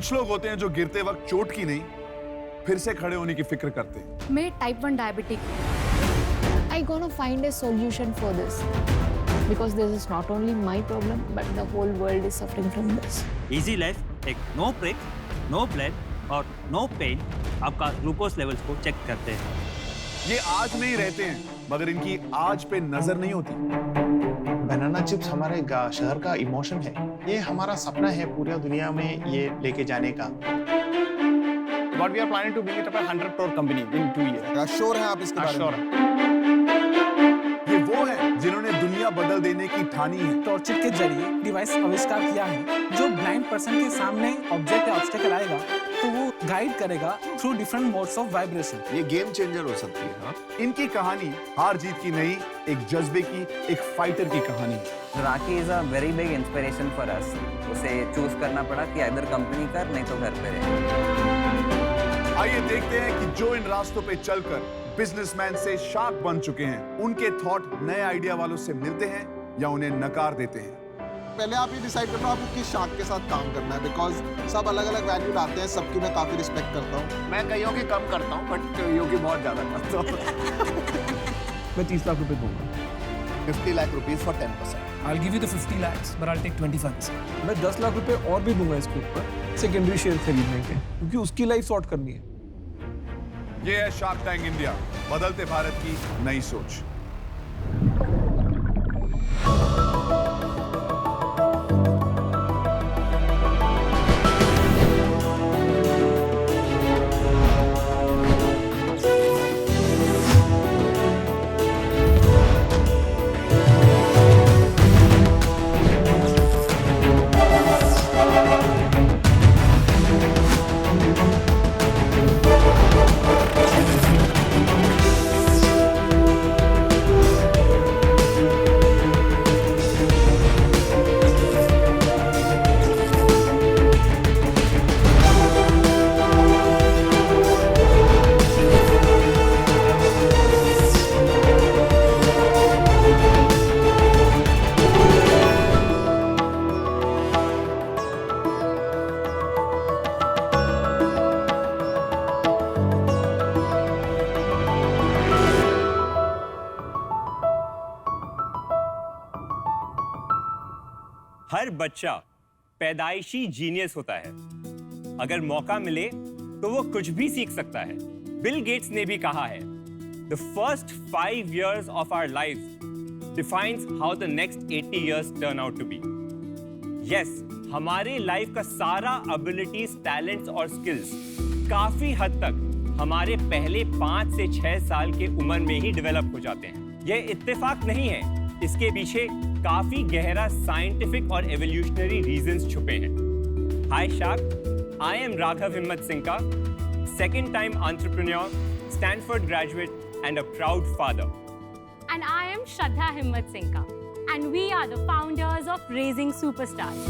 कुछ लोग होते हैं जो गिरते वक्त चोट की नहीं, फिर से खड़े होने की फिक्र करते हैं। मैं type 1 diabetic. I gonna find a solution for this because this is not only my problem but the whole world is suffering from this. Easy life एक नो ब्रेक, नो ब्लड और नो पेन आपका glucose levels को check करते हैं। ये आज में ही रहते हैं, मगर इनकी आज पे नजर नहीं होती। बनाना चिप्स हमारे शहर का इमोशन है। ये हमारा सपना है पूरी दुनिया में ये लेके जाने का। But we are planning to bring it up a 100 crore company in 2 years. Sure हैं आप इसके बारे में? Sure. ये वो हैं जिन्होंने दुनिया बदल देने की ठानी है। टॉर्चर के जरिए डिवाइस आविष्कार किया है जो ब्लाइंड पर्सन के सामने ऑब्जेक्ट या ऑब्स्टेकल आएगा तो वो गाइड करेगा through different modes of vibration. ये गेम चेंजर हो सकती है। हाँ? इनकी कहानी हार जीत की नहीं, एक जज्बे की, एक फाइटर की कहानी है। Rocky is a very big inspiration for us. उसे चूज करना पड़ा कि इधर कंपनी कर नहीं तो घर पे रहे। आइए देखते हैं कि जो इन रास्तों पे चलकर बिजनेसमैन से शार्क बन चुके हैं, उनके थॉट नए आइडिया वालों से मिलते हैं या उन्हें नकार देते हैं। पहले आप ये डिसाइड करना आपको किस शार्क के साथ काम करना है, बिकॉज सब अलग अलग वैल्यू लाते हैं, सबकी मैं काफी रिस्पेक्ट करता हूँ। मैं कईयों की कम करता हूँ बट कईयों की बहुत ज्यादा करता हूँ। मैं 30 लाख रुपए दूंगा। 50 lakh rupees for 10%। I'll give you the 50 lakhs, but I'll take 25%. मैं 10 लाख रुपए और भी दूंगा इसके ऊपर सेकेंडरी शेयर खरीदने के, क्योंकि उसकी लाइफ सॉर्ट करनी है। ये है शार्क टैंक इंडिया, बदलते भारत की नई सोच। हर बच्चा पैदाइशी जीनियस होता है। अगर मौका मिले तो वो कुछ भी सीख सकता है। बिल गेट्स ने भी कहा है, The first 5 years of our lives defines how the next 80 years turn out to be. Yes, हमारे लाइफ का सारा एबिलिटीज, टैलेंट्स और स्किल्स काफी हद तक हमारे पहले 5 से 6 साल के उम्र में ही डेवलप हो जाते हैं। यह इत्तेफाक नहीं है, इसके पीछे काफी गहरा साइंटिफिक और एवोल्यूशनरी रीजंस छुपे हैं। हाय शार्क, आई एम राघव हिम्मत Singh, second time entrepreneur, Stanford graduate and a proud father. And I am Shraddha Himmat Singh, and we are the founders of Raising Superstars.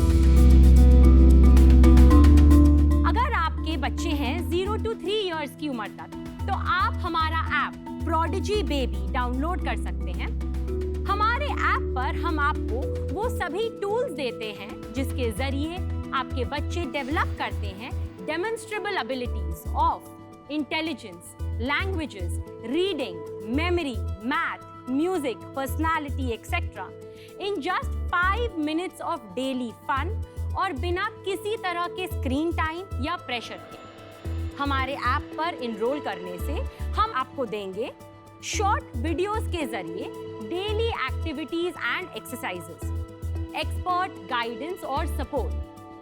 अगर आपके बच्चे हैं 0 to 3 years की उम्र तक, तो आप हमारा ऐप Prodigy Baby डाउनलोड कर सकते हैं। हमारे ऐप पर हम आपको वो सभी टूल्स देते हैं जिसके जरिए आपके बच्चे डेवलप करते हैं demonstrable abilities of intelligence, languages, reading, memory, math, music, personality etcetera in just 5 minutes of daily fun और बिना किसी तरह के स्क्रीन टाइम या प्रेशर के। हमारे ऐप पर इनरोल करने से हम आपको देंगे शॉर्ट वीडियोस के जरिए daily activities and exercises, expert guidance और सपोर्ट,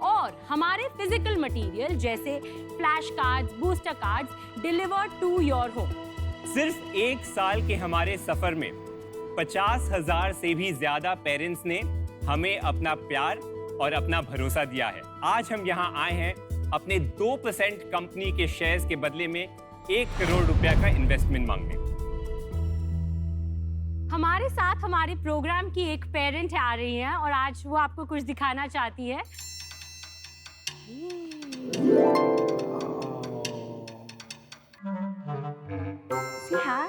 और हमारे फिजिकल मटेरियल जैसे flash cards, booster cards delivered to your home. सिर्फ 1 साल के हमारे सफर में 50,000 से भी ज्यादा पेरेंट्स ने हमें अपना प्यार और अपना भरोसा दिया है। आज हम यहाँ आए हैं अपने 2% कंपनी के शेयर्स के बदले में 1 करोड़ रुपया का इन्वेस्टमेंट मांगने। हमारे साथ हमारे प्रोग्राम की एक पेरेंट आ रही हैं और आज वो आपको कुछ दिखाना चाहती है। See hi.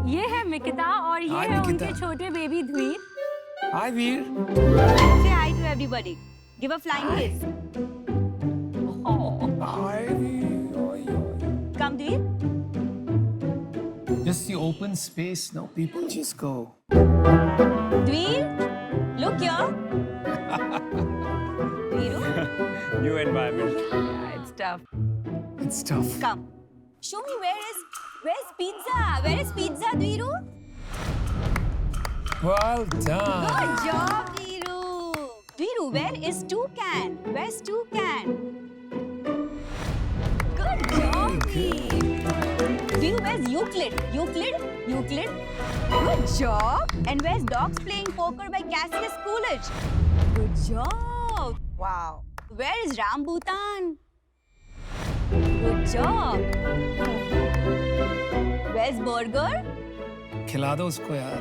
ये है मिकिता और और ये है उनके छोटे baby Dhir. Hi Veer. Say hi to everybody. Give a flying kiss. Hi Veer. Come, Dhir. Just the open space now. People just go. Dhir, look here. Dhiru, New environment. yeah, it's tough. It's tough. Come. Show me where's pizza? Where is pizza, Dhiru? Well done. Good job, Dhiru. Dhiru, where is Toucan? Where's Toucan? Good job, Dhir. Dhiru, where's Euclid? Euclid? Good job. And where's Dogs Playing Poker by Cassius Coolidge? Good job. Wow. Where is Rambutan? Good job. Where's Burger? खिला दो उसको यार.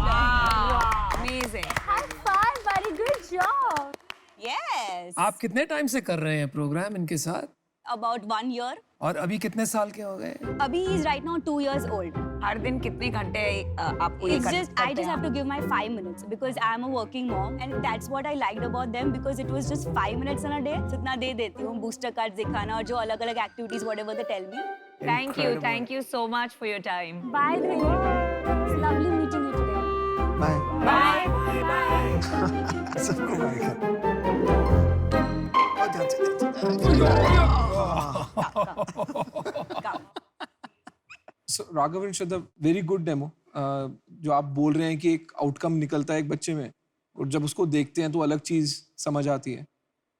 Wow. Amazing. High five, buddy. Good job. Yes. आप कितने time से कर रहे हैं प्रोग्राम इनके साथ? About 1 year. और अभी कितने साल के हो गए? Abhi is right now 2 years old. हर दिन कितने घंटे आपको ये It's करते just I just have to give my 5 minutes because I am a working mom and that's what I liked about them because it was just 5 minutes in a day. So इतना दे देती हूँ booster cards दिखाना और जो अलग-अलग activities whatever they tell me. Thank you so much for your time. Bye, Dhir. It's lovely meeting you today. Bye. Bye. सबको bye कर. So, Raghav and Shraddha, very good demo. जो आप बोल रहे हैं कि एक आउटकम निकलता है एक बच्चे में और जब उसको देखते हैं तो अलग चीज समझ आती है.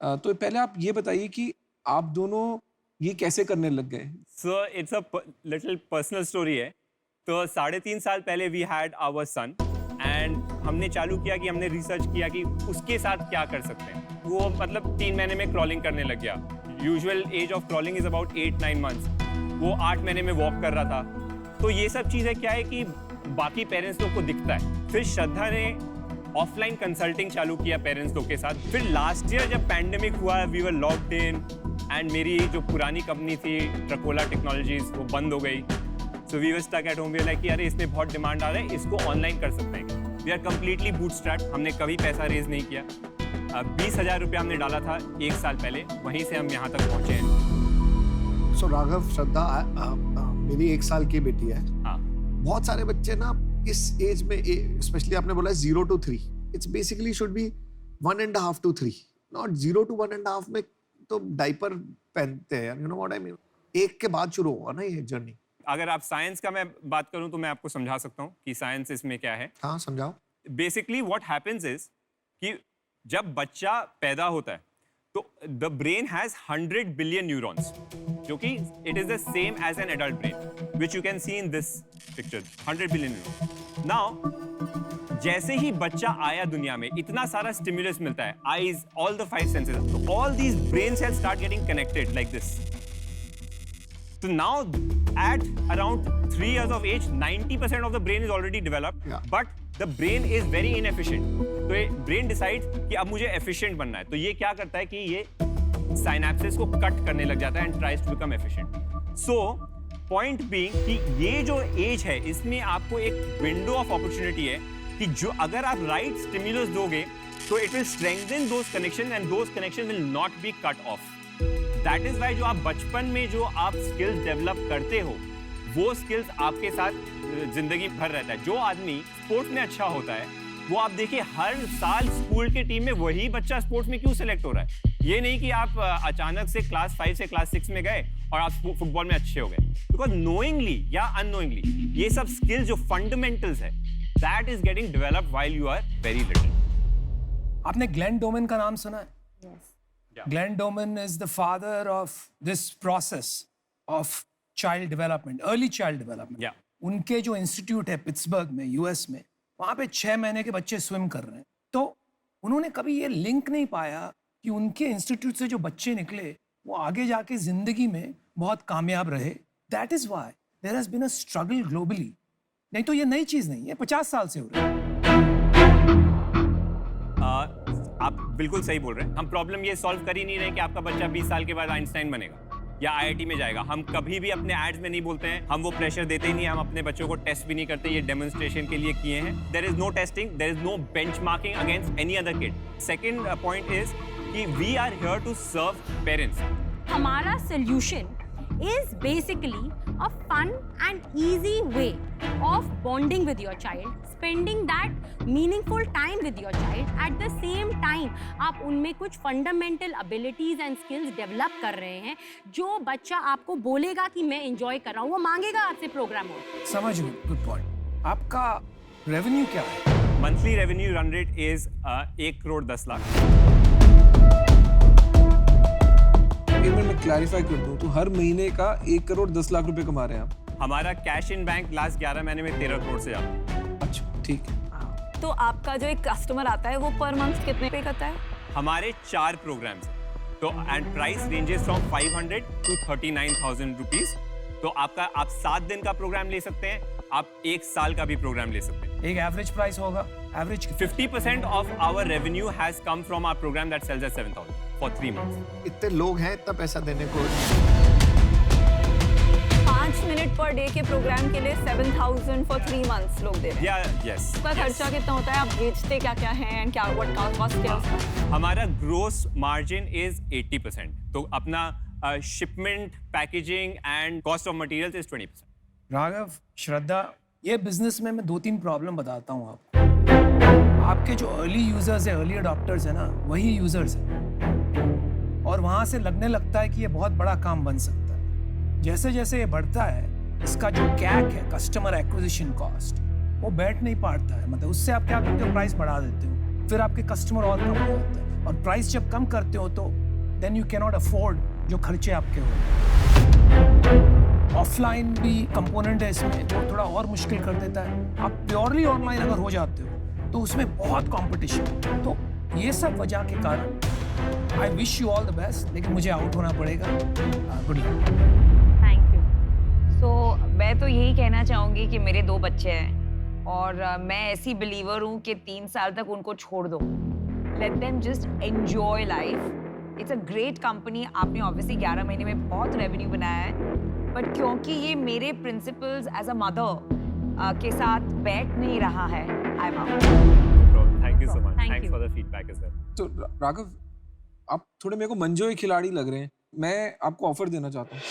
तो पहले आप ये बताइए कि आप दोनों ये कैसे करने लग गए? So it's a little personal story है. तो 3.5 साल पहले we had our son and हमने चालू किया कि हमने रिसर्च किया कि उसके साथ क्या कर सकते हैं. वो मतलब 3 महीने में क्रॉलिंग करने लग गया. Usual age of crawling is about 8-9 months. वो 8 महीने में वॉक कर रहा था. तो ये सब चीज़ें क्या है कि बाकी पेरेंट्स लोग को दिखता है. फिर श्रद्धा ने ऑफलाइन कंसल्टिंग चालू किया पेरेंट्स लोग के साथ. फिर लास्ट ईयर जब पैंडेमिक हुआ we were locked in and मेरी जो पुरानी कंपनी थी ट्रकोला टेक्नोलॉजीज वो बंद हो गई. So we were stuck at home. We were like कि अरे इसमें बहुत डिमांड आ रहा है, इसको ऑनलाइन कर सकते हैं. We are completely bootstrap. हमने कभी पैसा रेज नहीं किया. 20,000 रुपया हमने डाला था 1 साल पहले. वहीं से हम यहाँ तक पहुँचे हैं. So राघव, श्रद्धा, मेरी 1 साल की बेटी है. हाँ. बहुत सारे बच्चे ना इस एज में, स्पेशली आपने बोला 0 to 3, it's basically should be 1.5 to 3, not 0 to 1.5 में तो डाइपर पहनते हैं. You know what I mean. 1 के बाद शुरू हुआ ना ये जर्नी. अगर आप साइंस का मैं बात करूं तो मैं आपको समझा सकता हूं कि साइंस इसमें क्या है. हाँ, समझाओ. बेसिकली व्हाट हैपेंस इज कि जब बच्चा पैदा होता है तो the brain has 100 billion neurons, जो कि it is the same as an adult brain which you can see in this picture. 100 billion neurons. Now जैसे ही बच्चा आया दुनिया में इतना सारा स्टिमुलस मिलता है, आईज, ऑल द 5 सेंसेस, तो all these brain cells start getting connected like this. So now at around 3 years of age, 90% of the brain is already developed, but the brain is very inefficient. तो ये brain decides कि अब मुझे efficient बनना है. तो ये क्या करता है कि ये synapses को cut करने लग जाता है and tries to become efficient. So point being कि ये जो age है इसमें आपको एक window of opportunity है कि जो अगर आप right stimulus दोगे तो it will strengthen those connections and those connections will not be cut off. That is why जो आप बचपन में जो आप स्किल्स डेवलप करते हो वो स्किल्स आपके साथ जिंदगी भर रहता है. जो आदमी स्पोर्ट्स में अच्छा होता है वो आप देखिए हर साल स्कूल के टीम में वही बच्चा स्पोर्ट्स में क्यों सेलेक्ट हो रहा है. ये नहीं कि आप अचानक से क्लास 5 से क्लास 6 में गए और आप फुटबॉल में अच्छे हो गए. बिकॉज नोइंगली या अननोइंगली ये सब स्किल्स जो फंडामेंटल्स है that is getting developed while you are very little. आपने ग्लेन डोमन का नाम सुना है? Glenn Doman is the father of this process of child development, early child development. Yeah. उनके जो इंस्टीट्यूट है पिट्सबर्ग में, यूएस में, वहाँ पे 6 महीने के बच्चे स्विम कर रहे हैं. तो उन्होंने कभी ये लिंक नहीं पाया कि उनके इंस्टीट्यूट से जो बच्चे निकले वो आगे जाके जिंदगी में बहुत कामयाब रहे. That is why there has been a struggle globally. नहीं तो ये नई चीज नहीं है, 50 साल से हो रही है. आप बिल्कुल सही बोल रहे हैं. हम प्रॉब्लम ये सॉल्व कर ही नहीं रहे कि आपका बच्चा 20 साल के बाद आइंस्टाइन बनेगा. या आईआईटी में जाएगा। हम कभी भी अपने एड्स में नहीं बोलते हैं, हम वो प्रेशर देते ही नहीं, हम अपने बच्चों को टेस्ट भी नहीं करते, ये डेमोन्स्ट्रेशन के लिए किए हैं। There is no testing, there is no benchmarking against any other kid. Second point is कि we are here to serve parents. हमारा solution is basically a fun and easy way of bonding with your child, spending that meaningful time with your child. At the same time, आप उनमें कुछ fundamental abilities and skills develop कर रहे हैं जो बच्चा आपको बोलेगा कि मैं enjoy कर रहा हूँ, वो मांगेगा आपसे प्रोग्राम हो। समझ गए, गुड पॉइंट। आपका रेवेन्यू क्या है? Monthly revenue run rate is 1 crore 10 lakh. एक मिनट में क्लैरिफाई कर दूं, तो हर महीने का 1 करोड़ 10 लाख रुपए कमा रहे हैं आप? हमारा कैश इन बैंक लास्ट 11 महीने में 13 करोड़ से ज्यादा। अच्छा, ठीक है। तो आपका जो एक कस्टमर आता है वो पर मंथ कितने पे करता है? हमारे 4 प्रोग्राम्स हैं, तो and price ranges from 500 to 39,000 rupees. तो आपका आप 7 दिन का प्रोग्राम ले सकते हैं, आप 1 साल का भी प्रोग्राम ले सकते हैं। एक एवरेज प्राइस होगा? Average 50% of our revenue has come from our program that sells at 7,000 for 3 months. इतने लोग हैं इतना पैसा देने को। 5 मिनट पर डे के प्रोग्राम के लिए 7,000 फॉर 3 मंथ्स लोग दे रहे हैं। यस। उसका खर्चा कितना होता है? आप बेचते क्या क्या हैं एंड क्या व्हाट कॉस्ट क्या है उसका? हमारा ग्रोस मार्जिन इज 80%, तो अपना shipment, packaging and cost of materials is 20%। Raghav, Shraddha, ये बिजनेस में मैं 2-3 प्रॉब्लम बताता हूँ आपको। आपके जो अर्ली यूजर्स है, अर्ली अडॉप्टर्स है ना, वही यूजर्स है, और वहाँ से लगने लगता है कि ये बहुत बड़ा काम बन सकता है। जैसे जैसे ये बढ़ता है, इसका जो कैक है, कस्टमर एक्विजिशन कॉस्ट, वो बैठ नहीं पाता है। मतलब उससे आप क्या करते हो, प्राइस बढ़ा देते हो, फिर आपके कस्टमर और कम हो जाते हैं, और प्राइस जब कम करते हो तो देन यू कैनॉट अफोर्ड जो खर्चे आपके हो। ऑफलाइन भी कंपोनेंट है इसमें, जो थोड़ा और मुश्किल कर देता है। आप प्योरली ऑनलाइन अगर हो जाते हो तो उसमें बहुत कंपटीशन है। तो ये सब वजह के कारण I wish you all the best, लेकिन मुझे आउट होना पड़ेगा। Good luck. Thank you. So मैं तो यही कहना चाहूँगी कि मेरे 2 बच्चे हैं और मैं ऐसी बिलीवर हूँ कि 3 साल तक उनको छोड़ दो। Let them just enjoy life. It's a great company. आपने ऑब्वियसली 11 महीने में बहुत रेवेन्यू बनाया है, बट क्योंकि ये मेरे प्रिंसिपल्स एज अ मदर के साथ बैठ नहीं रहा है, I am out. Thank you so much, thanks for the feedback as well. तो राघव, आप थोड़े मेरे को मंजोई खिलाड़ी लग रहे हैं। मैं आपको ऑफर देना चाहता हूँ।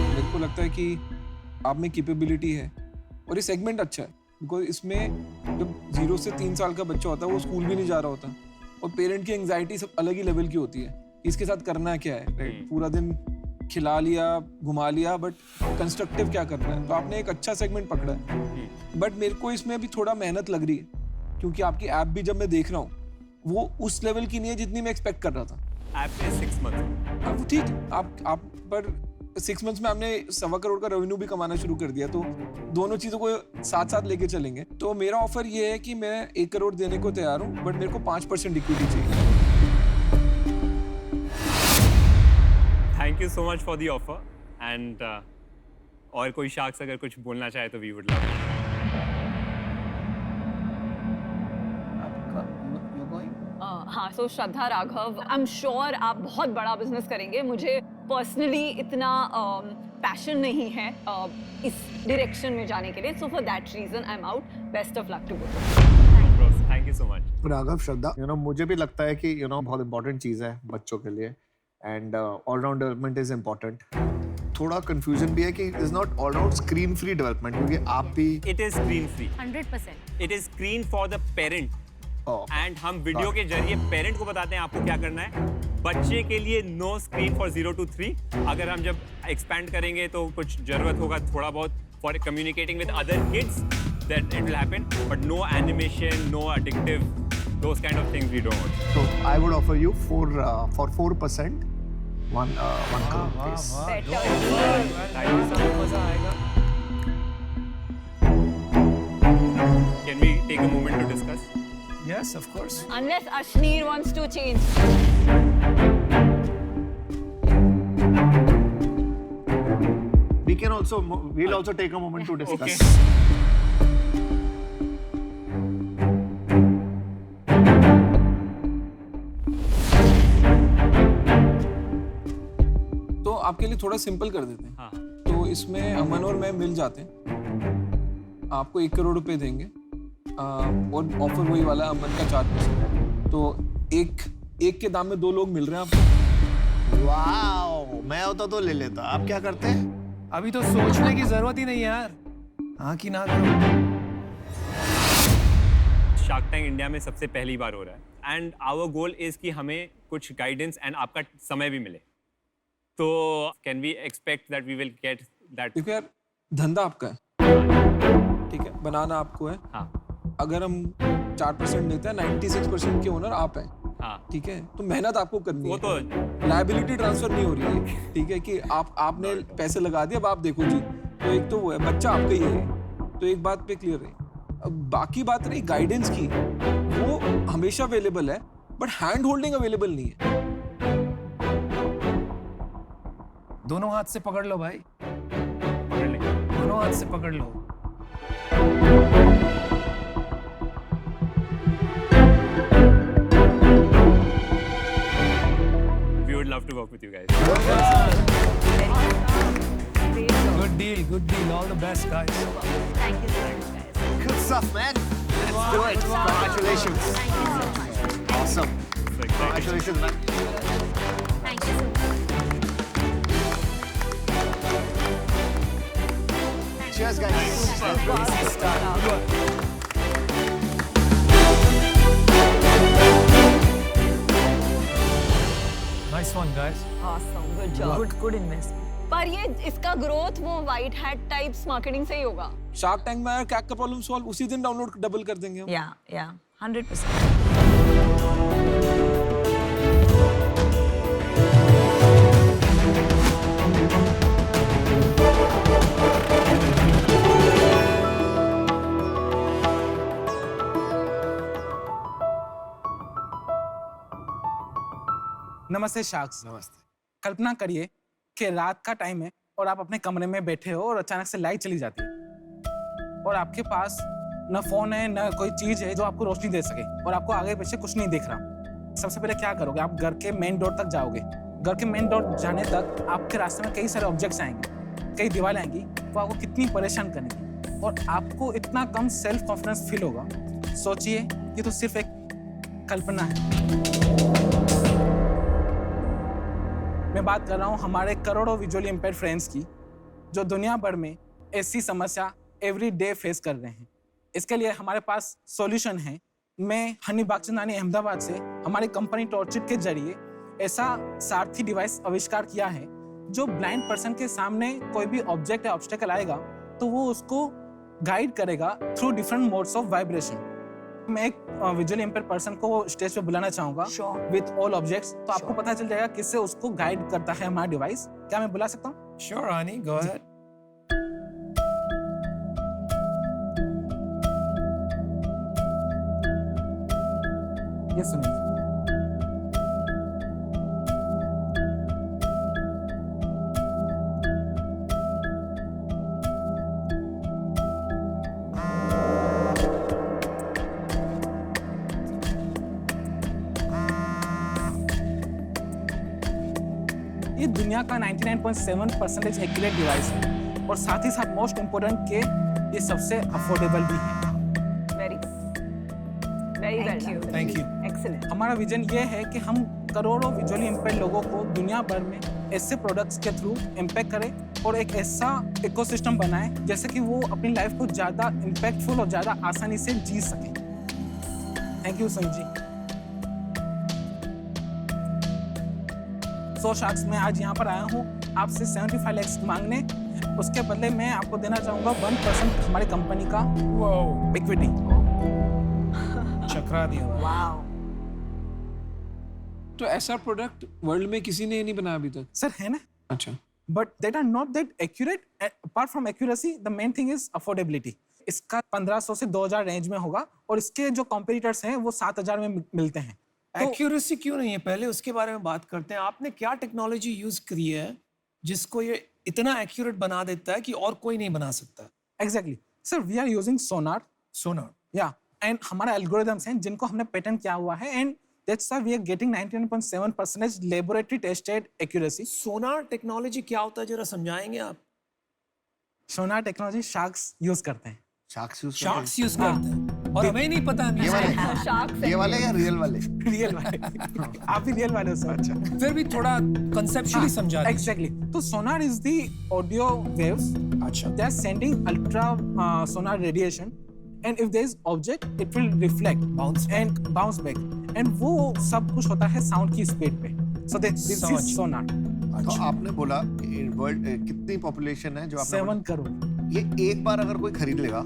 मेरे को लगता है कि आप में कैपेबिलिटी है और ये सेगमेंट अच्छा है, बिकॉज इसमें जब 0 से 3 साल का बच्चा होता है, वो स्कूल भी नहीं जा रहा होता, और पेरेंट की एंग्जाइटी सब अलग ही लेवल की होती है। इसके साथ करना क्या है, पूरा दिन खिला लिया, घुमा लिया, बट कंस्ट्रक्टिव क्या करना है। तो आपने एक अच्छा सेगमेंट पकड़ा है, बट मेरे को इसमें अभी थोड़ा मेहनत लग रही है, क्योंकि आपकी ऐप भी जब मैं देख रहा हूँ वो उस लेवल की नहीं है जितनी मैं एक्सपेक्ट कर रहा था। ऐप में 6 मंथ। अब ठीक है, आप पर 6 मंथ्स में आपने 1.25 करोड़ का रेवेन्यू भी कमाना शुरू कर दिया, तो दोनों चीजों को साथ साथ लेके चलेंगे। तो मेरा ऑफर ये है कि मैं 1 करोड़ देने को तैयार हूँ, बट मेरे को 5% इक्विटी चाहिए। Thank you so much for the offer and और कोई शार्क्स अगर कुछ बोलना चाहे तो वी वुड लव। हाँ, so Shraddha, Raghav, I am sure आप बहुत बड़ा बिजनेस करेंगे। मुझे पर्सनली इतना पैशन नहीं है इस डायरेक्शन में जाने के लिए, so for that reason I am out. Best of luck to both. Thank you so much. Raghav, Shraddha, मुझे भी लगता है कि बहुत इंपॉर्टेंट चीज़ है बच्चों के लिए, and all round development is important. थोड़ा कंफ्यूजन भी है कि is not all round screen free development, क्योंकि आप भी it is screen free 100%। It is screen for the parent and हम वीडियो के जरिए पेरेंट को बताते हैं आपको क्या करना है। बच्चे के लिए नो स्क्रीन फॉर 0 to 3। अगर हम जब एक्सपैंड करेंगे तो कुछ जरूरत होगा थोड़ा बहुत for communicating with other kids, that it will happen, but no animation, no addictive, those kind of things we don't want. So I would offer you for 4% 1 crore please. मजा आएगा। Can we take a moment to discuss? Yes, of course. Unless Ashneer wants to change. We'll also take a moment to discuss. तो आपके लिए थोड़ा simple कर देते हैं। हाँ। तो इसमें अमन और मैं मिल जाते हैं, आपको 1 करोड़ रुपए देंगे और ऑफर वही वाला अमन का 4%। तो एक के दाम में 2 लोग मिल रहे हैं आपको। वाओ, मैं होता तो ले लेता। आप क्या करते हैं? अभी तो सोचने की जरूरत ही नहीं यार, हाँ कि ना करो। शार्क टैंक इंडिया में सबसे पहली बार हो रहा है एंड आवर गोल इज कि हमें कुछ गाइडेंस एंड आपका समय भी मिले। तो can we expect that we will get that? देखो यार, धंधा आपका है, ठीक है, बनाना आपको है। हाँ। अगर हम 4% लेते हैं, 96% के ओनर आप हैं। हाँ। ठीक है, तो मेहनत आपको करनी वो है। तो लायबिलिटी ट्रांसफर नहीं हो रही है, ठीक है, कि आपने पैसे लगा दिए, अब आप देखो जी। तो एक तो वो है, बच्चा आपका ही है, तो एक बात पे क्लियर है। अब बाकी बात रही गाइडेंस की, वो हमेशा अवेलेबल है, बट हैंड होल्डिंग अवेलेबल नहीं है। दोनों हाथ से पकड़ लो भाई, पकड़ लेंगे। दोनों हाथ से पकड़ लो। We would love to work with you guys. Good deal, all the best guys. Thank you so much, guys. Good stuff, man. Let's do it. Congratulations. Thank you so much. Awesome. So excited. Congratulations, man. Thank you so much. Cheers, guys. Nice one guys. Awesome, good job. Good investment. पर ये इसका growth वो white hat types marketing से ही होगा। Shark tank में आया, कैक का problem solve, उसी दिन डाउनलोड डबल कर देंगे हम। या 100%। नमस्ते शार्क्स। नमस्ते। कल्पना करिए कि रात का टाइम है और आप अपने कमरे में बैठे हो और अचानक से लाइट चली जाती है और आपके पास न फोन है न कोई चीज है जो आपको रोशनी दे सके और आपको आगे पीछे कुछ नहीं दिख रहा। सबसे पहले क्या करोगे? आप घर के मेन डोर तक जाओगे। घर के मेन डोर जाने तक आपके रास्ते में कई सारे ऑब्जेक्ट्स आएंगे, कई दीवारें आएंगी, वो आपको कितनी परेशान करेंगी और आपको इतना कम सेल्फ कॉन्फिडेंस फील होगा। सोचिए, ये तो सिर्फ एक कल्पना है। मैं बात कर रहा हूँ हमारे करोड़ों विजुअली इम्पेयर्ड फ्रेंड्स की, जो दुनिया भर में ऐसी समस्या एवरी डे फेस कर रहे हैं। इसके लिए हमारे पास सॉल्यूशन है। मैं हनी बागचंदानी अहमदाबाद से हमारी कंपनी टॉर्चिट के जरिए ऐसा सारथी डिवाइस आविष्कार किया है जो ब्लाइंड पर्सन के सामने कोई भी ऑब्जेक्ट या ऑब्स्टेकल आएगा तो वो उसको गाइड करेगा through different modes of vibration. मैं एक विजुअली इम्पेयर्ड पर्सन को स्टेज पे बुलाना चाहूंगा विद ऑल ऑब्जेक्ट्स, तो आपको पता चल जाएगा किससे उसको गाइड करता है हमारा डिवाइस। क्या मैं बुला सकता हूँ? Sure, Ani, go ahead. ये सुनिए। ये दुनिया का 99.7% एक्यूरेट डिवाइस है और साथ ही साथ मोस्ट इम्पोर्टेंट के ये सबसे अफोर्डेबल भी है। Very well done. Thank you. Excellent. हमारा विजन ये है कि हम करोड़ों विजुअली इम्पेयर्ड लोगों को दुनिया भर में ऐसे प्रोडक्ट्स के थ्रू इम्पैक्ट करें और एक ऐसा इकोसिस्टम बनाएं जैसे कि वो अपनी लाइफ को ज़्यादा इम्पैक्टफुल और ज़्यादा आसानी से जी सकें। Thank you Sanjay ji. So sharks, मैं आज यहाँ पर आया हूँ आपसे 75 लाख मांगने। उसके बदले मैं आपको देना चाहूँगा 1% हमारी कंपनी का इक्विटी। चकरा दिया। वाओ। तो ऐसा प्रोडक्ट वर्ल्ड में किसी ने नहीं बनाया अभी तक। सर है ना, अच्छा, but that are not that accurate. Apart from accuracy the main thing is affordability. इसका 1500 से 2000 रेंज में होगा और इसके जो कॉम्पिटिटर्स हैं वो 7000 में मिलते हैं। एक्यूरेसी क्यों नहीं है, पहले उसके बारे में बात करते हैं। आपने क्या टेक्नोलॉजी यूज करी है जिसको ये इतना एक्यूरेट बना देता है कि और कोई नहीं बना सकता? Exactly sir, we are using sonar. Sonar, या एंड हमारा एल्गोरिथम्स हैं जिनको हमने पेटेंट किया हुआ है and That's why we are getting 99.7% laboratory tested accuracy. Sonar technology क्या होता है जरा समझाएंगे आप? सोनार टेक्नोलॉजी शार्क्स यूज करते हैं. शार्क्स यूज करते हैं और हमें नहीं पता. ये वाले या रियल वाले? रियल वाले. आप भी रियल वाले हो सर. अच्छा, फिर भी थोड़ा conceptually समझा. Exactly. तो sonar is the audio waves. अच्छा. They are sending ultra sonar radiation, and if there is object, it will reflect, bounce back, and वो सब कुछ होता है sound की speed पे. So this is sonar. तो आपने बोला वर्ल्ड कितनी पॉपुलेशन है जो आपने 7 करोड़. ये एक बार अगर कोई खरीद लेगा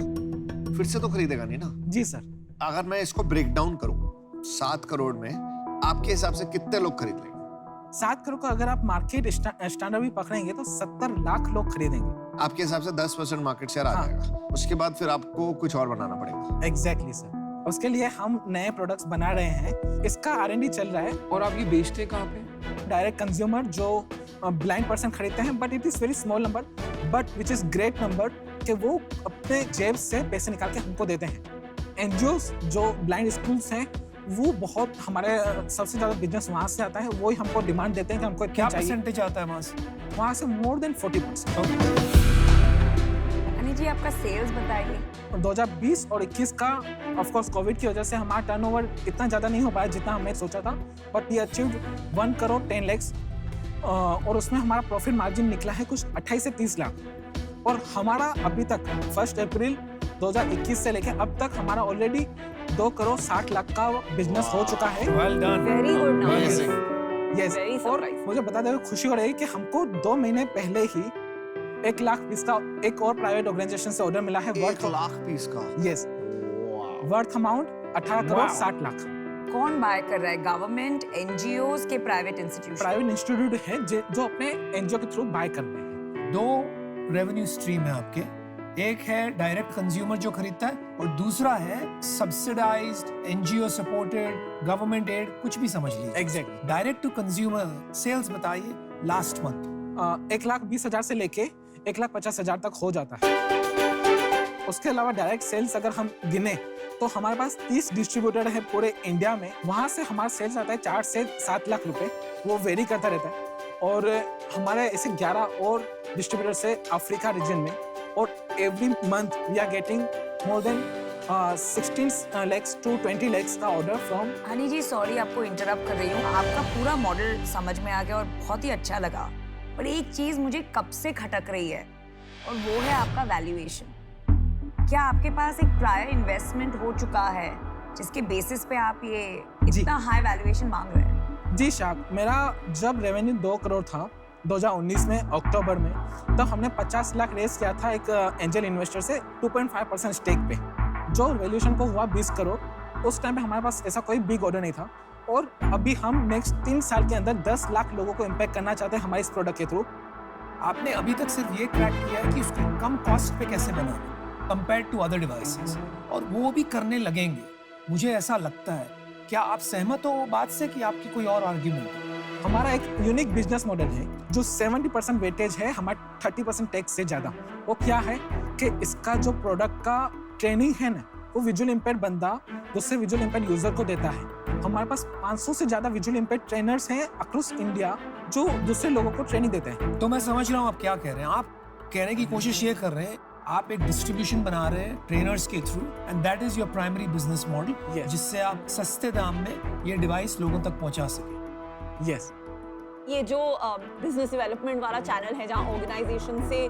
फिर से तो खरीदेगा नहीं ना? जी सर. अगर मैं इसको ब्रेक डाउन करूं 7 करोड़ में, आपके हिसाब से कितने लोग खरीद लेंगे? 7 करोड़ को अगर आप मार्केट स्टैंडर्ड भी पकड़ेंगे तो 70 लाख लोग खरीदेंगे. आपके हिसाब से 10% मार्केट शेयर आ जाएगा. उसके बाद फिर आपको कुछ और बनाना पड़ेगा. Exactly sir. उसके लिए हम नए प्रोडक्ट्स बना रहे हैं. इसका R&D चल रहा है. और आप ये बेचते कहाँ पे? डायरेक्ट कंज्यूमर जो ब्लाइंड पर्सन खरीदते हैं, but it is very small number, but which is great number कि वो अपने जेब से पैसे निकाल के हमको देते हैं. एनजीओस जो ब्लाइंड स्कूल्स हैं वो बहुत हमारे सबसे ज्यादा बिजनेस वहाँ से आता है. वो ही हमको डिमांड देते हैं कि हमको क्या परसेंटेज आता है वहाँ से मोर देन 40%. हनी जी आपका सेल्स बताइए. 2020 और 21 का ऑफ कोर्स कोविड की वजह से हमारा टर्नओवर इतना ज़्यादा नहीं हो पाया जितना हमने सोचा था, but we achieved 1 crore 10 lakhs और उसमें हमारा प्रॉफिट मार्जिन निकला है कुछ 28 से 30 लाख. और हमारा अभी तक 1 अप्रैल 2021 से लेकर अब तक हमारा ऑलरेडी 2 करोड़ 60 लाख का बिजनेस हो चुका है. Well done. Very good. Yes. और मुझे बता दें खुशी हो रही है कि हमको 2 महीने पहले ही 1 लाख पीस का एक और प्राइवेट ऑर्गेनाइजेशन से ऑर्डर मिला है. 1 लाख पीस का? Yes. Worth amount 18 crore 60 lakh. कौन बाय कर रहा है? गवर्नमेंट, एनजीओस के प्राइवेट इंस्टीट्यूट? प्राइवेट इंस्टीट्यूट है जो अपने एनजीओ के थ्रू बाय कर रहे हैं. 2 रेवेन्यू स्ट्रीम है आपके. एक है डायरेक्ट कंज्यूमर जो खरीदता है और दूसरा है subsidised NGO supported government aid, कुछ भी समझ लीजिए. Exactly. Direct to consumer sales बताइए लास्ट मंथ. 1,20,000 से लेके 1,50,000 तक हो जाता है. उसके अलावा डायरेक्ट सेल्स अगर हम गिने तो हमारे पास 30 डिस्ट्रीब्यूटर है पूरे इंडिया में. वहाँ से हमारा सेल्स आता है 4 से 7 लाख रुपए. वो वेरी करता रहता है. और हमारे ऐसे 11 और डिस्ट्रीब्यूटर से अफ्रीका रीजन में. और every month we are getting more than 16 lakhs to 20 lakhs का order from. Honey ji sorry आपको इंटरप्ट कर रही हूँ. आपका पूरा मॉडल समझ में आ गया और बहुत ही अच्छा लगा, पर एक चीज मुझे कब से खटक रही है और वो है आपका वैल्यूएशन. क्या आपके पास एक प्रायर इन्वेस्टमेंट हो चुका है जिसके बेसिस पे आप ये इतना हाई वैल्यूएशन मांग रहे हैं? जी शाक, मेरा जब रेवेन्यू 2 करोड़ था 2019 में अक्टूबर में, तब हमने 50 लाख रेस किया था एक एंजल इन्वेस्टर से 2.5% स्टेक पे, जो वैल्यूएशन को हुआ 20 करोड़. उस टाइम पे हमारे पास ऐसा कोई बिग ऑर्डर नहीं था. और अभी हम नेक्स्ट 3 साल के अंदर 10 लाख लोगों को इम्पैक्ट करना चाहते हैं हमारे इस प्रोडक्ट के थ्रू. आपने अभी तक सिर्फ ये क्रैक किया है कि उसको कम कॉस्ट पे कैसे बनाना कंपेयर टू अदर डिवाइसेस, और वो भी करने लगेंगे मुझे ऐसा लगता है. क्या आप सहमत हो वो बात से कि आपकी कोई और आर्ग्यूमेंट है? हमारा एक यूनिक बिजनेस मॉडल है जो 70% वेटेज है हमारा 30% टैक्स से ज़्यादा. वो क्या है कि इसका जो प्रोडक्ट का ट्रेनिंग है ना, वो विजुअल इम्पेयर्ड बंदा दूसरे विजुअल इम्पेयर्ड यूजर को देता है. हमारे पास 500 से ज़्यादा विजुअल इम्पेयर्ड ट्रेनर्स हैं अक्रॉस इंडिया जो दूसरे लोगों को ट्रेनिंग देते हैं. तो मैं समझ रहा हूँ आप क्या कह रहे हैं. आप कहने की कोशिश ये कर रहे हैं आप एक डिस्ट्रीब्यूशन बना रहे हैं ट्रेनर्स के through, and that is your primary business model, जिससे आप सस्ते दाम में ये डिवाइस लोगों तक पहुंचा सके. यस. ये जो बिजनेस डेवलपमेंट वाला चैनल है जहाँ ऑर्गेनाइजेशन से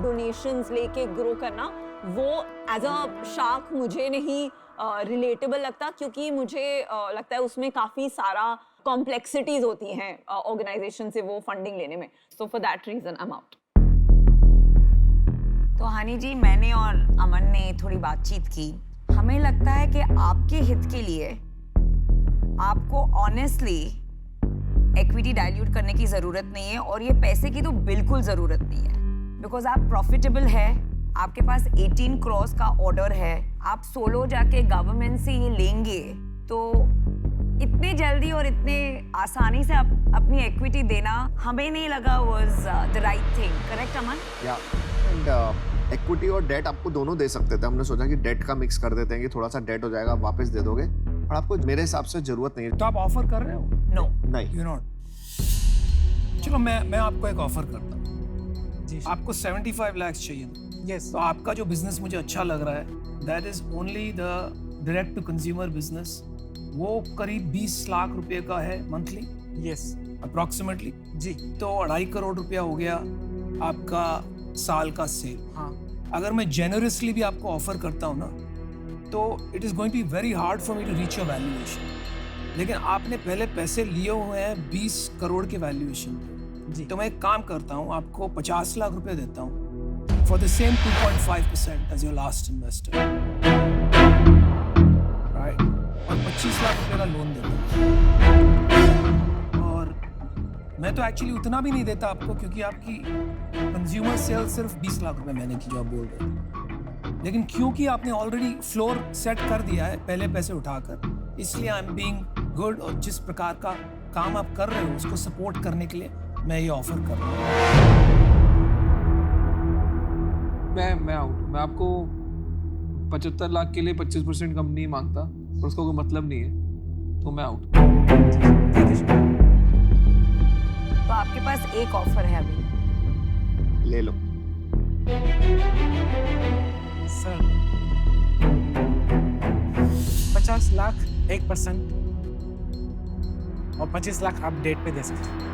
डोनेशंस लेके ग्रो करना, वो एज अ शार्क मुझे नहीं रिलेटेबल लगता, क्योंकि मुझे लगता है उसमें काफ़ी सारा कॉम्प्लेक्सिटीज होती हैं ऑर्गेनाइजेशन से वो फंडिंग लेने में. So for that reason I am out. तो हनी जी, मैंने और अमन ने थोड़ी बातचीत की. हमें लगता है कि आपके हित के लिए आपको ऑनेस्टली इक्विटी डाइल्यूट करने की ज़रूरत नहीं है, और ये पैसे की तो बिल्कुल ज़रूरत नहीं है, बिकॉज आप प्रॉफिटेबल है, आपके पास 18 करोड़ का ऑर्डर है, आप सोलो जाके गवर्नमेंट से ये लेंगे, तो इतने जल्दी और इतने आसानी से अपनी इक्विटी देना हमें नहीं लगा was the right thing. Correct Aman? या इक्विटी और डेट आपको दोनों दे सकते थे. हमने सोचा कि डेट का मिक्स कर देते हैं कि थोड़ा सा डेट हो जाएगा, आप वापस दे दोगे, और आपको मेरे हिसाब से जरूरत नहीं है। तो आप ऑफर कर रहे हो? नो नहीं। You not. चलो मैं आपको एक ऑफर करता हूँ। जी आपको 75 लाख चाहिए। यस तो आपका जो बिजनेस मुझे अच्छा लग रहा है, that is only the direct to consumer business. वो करीब 20 लाख रुपए का है मंथली, यस अप्रोक्सीमेटली। जी तो 2.5 करोड़ रुपया हो गया आपका साल का सेल। हाँ अगर मैं जेनरसली भी आपको ऑफर करता हूँ ना, तो it is going to be very hard for me to reach your valuation. लेकिन आपने पहले पैसे लिए हुए हैं 20 करोड़ के वैल्यूएशन पे। जी तो मैं एक काम करता हूँ, आपको 50 लाख रुपए देता हूँ for the same 2.5% as your last investor, right? और 25 लाख रुपए का लोन देता हूँ। और मैं तो एक्चुअली उतना भी नहीं देता आपको, क्योंकि आपकी कंज्यूमर सेल सिर्फ 20 लाख रुपए महीने की जो आप बोल रहे थे। लेकिन क्योंकि आपने ऑलरेडी फ्लोर सेट कर दिया है पहले पैसे उठाकर, इसलिए आई एम बीइंग गुड। और जिस प्रकार का काम आप कर रहे हो उसको सपोर्ट करने के लिए मैं ये ऑफर कर रहा हूँ। मैं आउट। मैं आपको 75 लाख के लिए 25% कम नहीं मांगता, और उसका कोई मतलब नहीं है, तो मैं आउट। तो आपके पास एक ऑफर है अभी, ले लो। सर 50 लाख 1% और 25 लाख आप डेट पे दे सकते हैं।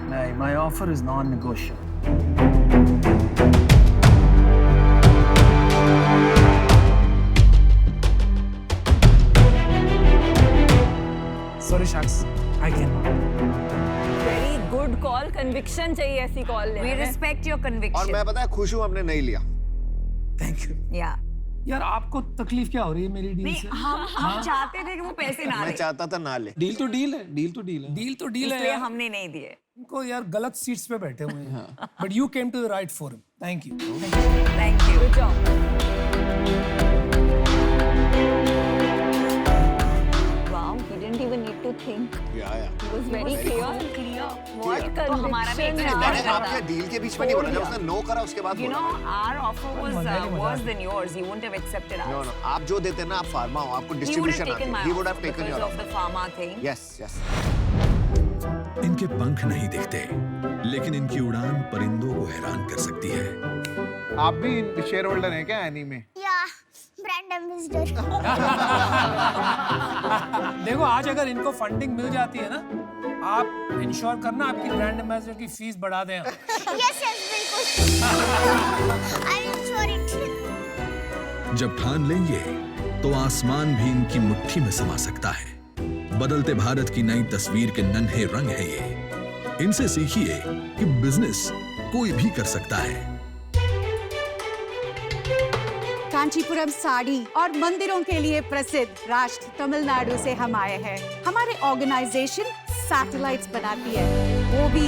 नहीं, my offer is non-negotiable. Sorry sharks, I cannot. Very good call, conviction चाहिए ऐसी कॉल लेने में। We respect your और conviction. मैं पता है खुश हूँ हमने नहीं लिया। Thank you. Yeah. यार आपको तकलीफ क्या हो रही है मेरी डील नहीं, से? हम चाहते थे कि वो पैसे ना मैं ले, चाहता था ना ले। डील तो डील है, डील तो डील है। डील तो डील है इसलिए यार। हमने नहीं दिए। इनको यार गलत सीट्स पे बैठे हुए हैं। But you came to the right forum. Thank you. Thank you. Good job. Wow, he didn't even need to think. या He was very clear. What तो हमारा भी मैंने आपके डील के बीच में नहीं बोला, जब उसने नो करा उसके बाद You बोला। know, our offer was worse than yours. You wouldn't have accepted No, ours. no, आप जो देते हैं ना, आप फार्मा हो, आपको He would have डिस्ट्रीब्यूशन आती taken है। my He would have offer taken because your of the offer. pharma thing. Yes, yes. इनके पंख नहीं दिखते, लेकिन इनकी उड़ान परिंदों को हैरान कर सकती है। आप भी शेयर होल्डर हैं क्या एनी में? या ब्रांड एम्बेसडर। देखो, आज अगर इनको फंडिंग मिल जाती है ना, आप इंश्योर करना आपकी ब्रांड एम्बेसडर की फीस बढ़ा दें। यस यस बिल्कुल। I will ensure it. जब ठान लेंगे तो आसमान भी इनकी मुट्ठी में समा सकता है। बदलते भारत की नई तस्वीर के नन्हे रंग है ये। इनसे सीखिए कि बिजनेस कोई भी कर सकता है। कांचीपुरम साड़ी और मंदिरों के लिए प्रसिद्ध राष्ट्र तमिलनाडु से हम आए हैं। हमारे ऑर्गेनाइजेशन सैटेलाइट्स बनाती है, वो भी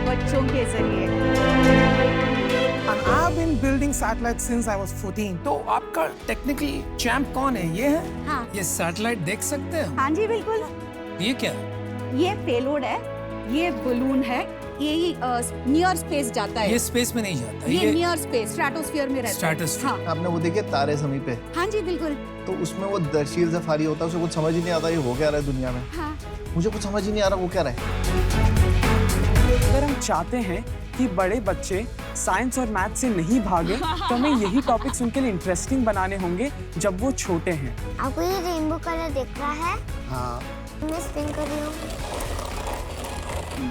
बच्चों के जरिए। And I've been building satellites since I was 14. तो आपका टेक्निकली चैंप कौन है? ये है? हाँ। ये सैटेलाइट देख सकते हैं? हाँ जी बिल्कुल। ये क्या है? ये पेलोड है, ये बलून है, ये नियर स्पेस जाता है। ये स्पेस में नहीं जाता। ये नियर स्पेस स्ट्रेटोस्फीयर में रहता है। स्ट्रेटोस्फीयर। हाँ। आपने वो देखिए तारे ज़मीं पे? हाँ जी बिल्कुल। तो उसमें वो दरशील सफारी होता है, उसे कुछ समझ ही नहीं आता ये हो क्या रहा है दुनिया में। हाँ। मुझे कुछ समझ ही नहीं आ रहा वो क्या रहा है। अगर हम चाहते हैं कि बड़े बच्चे साइंस और मैथ से नहीं भागे, तो हमें यही टॉपिक्स उनके लिए इंटरेस्टिंग बनाने होंगे जब वो छोटे हैं। आपको ये रेनबो कलर दिख रहा है? हाँ। मैं स्पिन कर रही हूँ।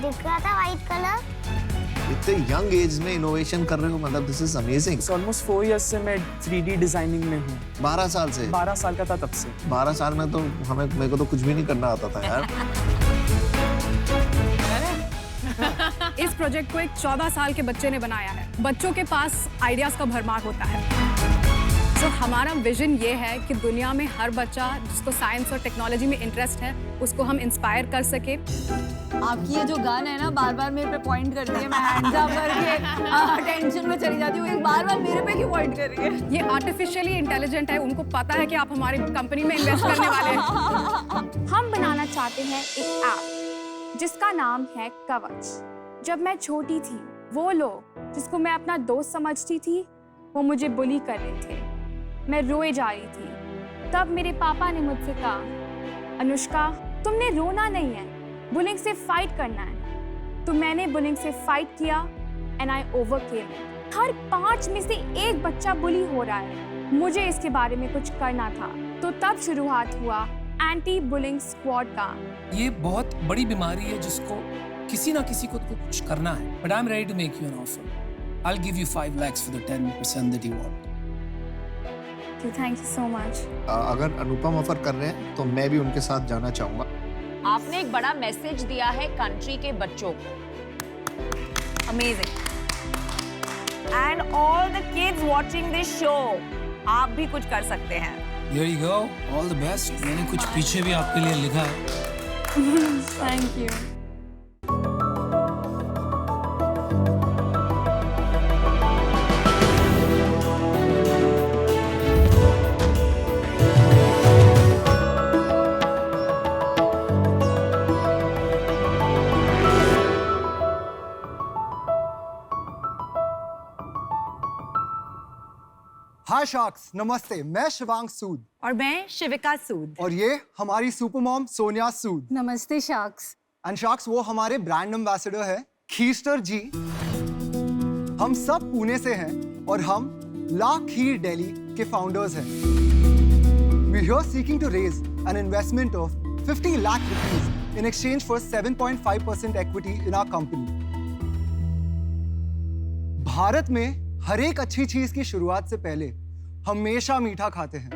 दिख रहा था व्हाइट कलर? इतने यंग एज में इनोवेशन कर रहे हो, मतलब this is amazing. Almost 4 years से मैं 3D डिजाइनिंग में हूँ। 12 साल से? 12 साल का था तब से। 12 साल में तो मेरे को तो कुछ भी नहीं करना आता था यार। इस प्रोजेक्ट को एक 14 साल के बच्चे ने बनाया है। बच्चों के पास आइडियाज का भरमार होता है। तो हमारा विजन ये है कि दुनिया में हर बच्चा जिसको साइंस और टेक्नोलॉजी में इंटरेस्ट है, उसको हम इंस्पायर कर सके। आपकी ये जो गान है ना, बार बार मेरे पे पॉइंट करती है, मैं हैंड्स अप करके टेंशन में चली जाती हूँ। एक बार बार मेरे पे क्यों पॉइंट कर रही है? ये आर्टिफिशियली इंटेलिजेंट है, उनको पता है कि आप हमारी कंपनी में इन्वेस्ट करने वाले हैं। हम बनाना चाहते हैं एक ऐप जिसका नाम है कवच। जब मैं छोटी थी, वो लोग जिसको मैं अपना दोस्त समझती थी, वो मुझे बुली कर रहे थे। मैं रोए जा रही थी। तब मेरे पापा ने मुझसे कहा, अनुष्का तुमने रोना नहीं है, बुलिंग से फाइट करना है। तो मैंने बुलिंग से फाइट किया एंड आई ओवरकेम इट। हर 5 में से 1 बच्चा बुली हो रहा है, मुझे इसके बारे में कुछ करना था। तो तब शुरुआत हुआ एंटी बुलिंग स्क्वाड का। ये बहुत बड़ी बीमारी है जिसको किसी ना किसी को तो कुछ करना है। But I'm ready to make you an offer. I'll give you 5 lakhs for the 10% that you want. Thank you so much. अगर अनुपम ऑफर कर रहे हैं तो मैं भी उनके साथ जाना चाहूंगा। आपने एक बड़ा मैसेज दिया है कंट्री के बच्चों को। Amazing. And all the kids watching this show, आप भी कुछ कर सकते हैं। Here you go. All the best. मैंने कुछ पीछे भी आपके लिए लिखा है। Thank you. हाय शार्क्स, नमस्ते। मैं शिवांग सूद और मैं शिविका सूद और ये हमारी सुपर मॉम सोनिया सूद। नमस्ते शार्क्स। एंड शार्क्स वो हमारे ब्रांड एम्बेसडर है खीरस्टर जी। हम सब पुणे से हैं और हम ला खीर दिल्ली के फाउंडर्स हैं। We here seeking to raise an investment of 50 lakh rupees in exchange for 7.5% equity in our company. Bharat में हर एक अच्छी चीज की शुरुआत से पहले हमेशा मीठा खाते हैं।